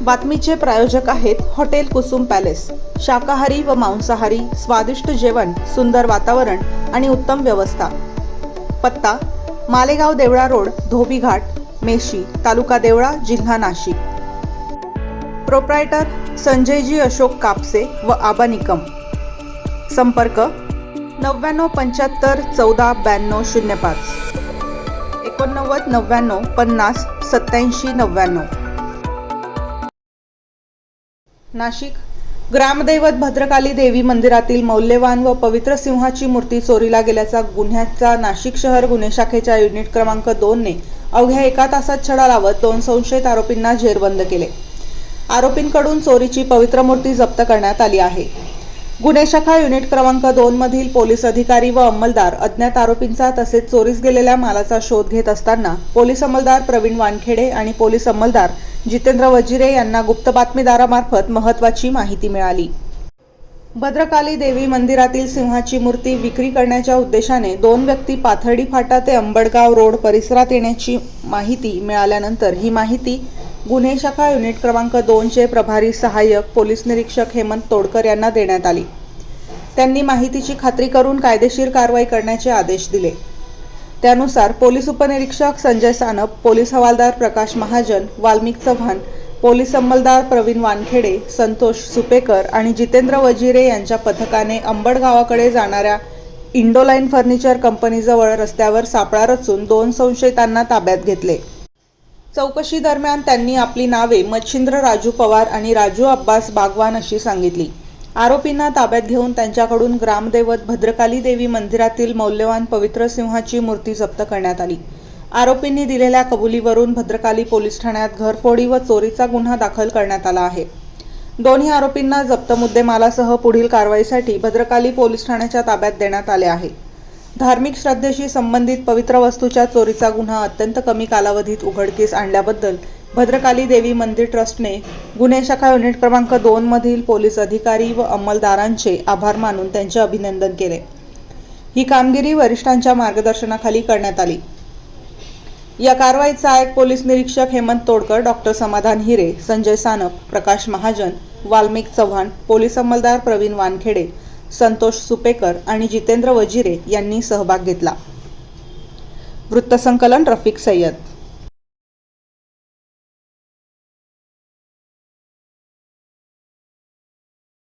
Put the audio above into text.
बातमीचे प्रायोजक आहेत hotel Kusum palace. शाकाहारी व मांसाहारी स्वादिष्ट जेवण, सुंदर वातावरण आणि उत्तम व्यवस्था। पत्ता मालेगाव देवळा रोड, धोबी घाट, मेशी, तालुका देवळा, जिल्हा नाशिक। प्रोप्रायटर संजयजी अशोक कापसे व आबा निकम। संपर्क 9975 14 92 05 89 99 50 87 99। नाशिक ग्रामदैवत भद्रकाली देवी मंदिरातील मौल्यवान व पवित्र सिंहाची मूर्ती चोरीला गेल्याचा गुन्ह्याचा नाशिक शहर गुन्हे शाखेच्या युनिट क्रमांक 2 ने अवघ्या 1 तासात छडा लावत 2 संशयित आरोपींना जेरबंद केले। आरोपींकडून चोरीची पवित्र मूर्ती जप्त करण्यात आली आहे। गुन्हे शाखा युनिट क्रमांक 2 मधील पोलीस अधिकारी व अंमलदार अज्ञात आरोपींचा तसेच चोरीस गेलेल्या मालाचा शोध घेत असताना पोलीस अंमलदार प्रवीण वानखेडे आणि पोलीस अंमलदार जितेंद्र वजिरे यांना गुप्त बातमीदारामार्फत महत्त्वाची माहिती मिळाली। भद्रकाली देवी मंदिरातील सिंहाची मूर्ती विक्री करण्याच्या उद्देशाने 2 व्यक्ती पाथर्डी फाटा ते अंबडगाव रोड परिसरात येण्याची माहिती मिळाल्यानंतर ही माहिती गुन्हे शाखा युनिट क्रमांक 2 चे प्रभारी सहाय्यक पोलीस निरीक्षक हेमंत तोडकर यांना देण्यात आली। त्यांनी माहितीची खात्री करून कायदेशीर कारवाई करण्याचे आदेश दिले। त्यानुसार पोलीस उपनिरीक्षक संजय सानप, पोलीस हवालदार प्रकाश महाजन, वाल्मिक चव्हाण, पोलीस अंमलदार प्रवीण वानखेडे, संतोष सुपेकर आणि जितेंद्र वजिरे यांच्या पथकाने अंबड गावाकडे जाणाऱ्या इंडोलाइन फर्निचर कंपनीजवळ रस्त्यावर सापळा रचून 2 संशयितांना ताब्यात घेतले। चौकशी दरम्यान त्यांनी आपली नावे मच्छिंद्र राजू पवार आणि राजू अब्बास बागवान अशी सांगितली। आरोपींना ताब्यात घेऊन त्यांच्याकडून ग्रामदैवत भद्रकाली देवी मंदिरातील मौल्यवान पवित्र सिंहाची मूर्ती जप्त करण्यात आली। आरोपींनी दिलेल्या कबुलीवरून भद्रकाली पोलीस ठाण्यात घरफोडी व चोरीचा गुन्हा दाखल करण्यात आला आहे। दोन्ही आरोपींना जप्त मुद्देमालासह पुढील कारवाईसाठी भद्रकाली पोलीस ठाण्याच्या ताब्यात देण्यात आले आहे। धार्मिक श्रद्धेशी संबंधित पवित्र वस्तूच्या चोरीचा गुन्हा अत्यंत कमी कालावधीत उघडकीस आणल्याबद्दल भद्रकाली देवी मंदिर ट्रस्टने गुन्हे शाखा युनिट क्रमांक 2 मधील पोलीस अधिकारी व अंमलदारांचे आभार मानून त्यांचे अभिनंदन केले। ही कामगिरी वरिष्ठांच्या मार्गदर्शनाखाली करण्यात आली। या कारवाईत सहाय्यक पोलीस निरीक्षक हेमंत तोडकर, डॉक्टर समाधान हिरे, संजय सानप, प्रकाश महाजन, वाल्मिक चव्हाण, पोलीस अंमलदार प्रवीण वानखेडे, संतोष सुपेकर आणि जितेंद्र वजिरे यांनी सहभाग घेतला। वृत्तसंकलन रफिक सय्यद।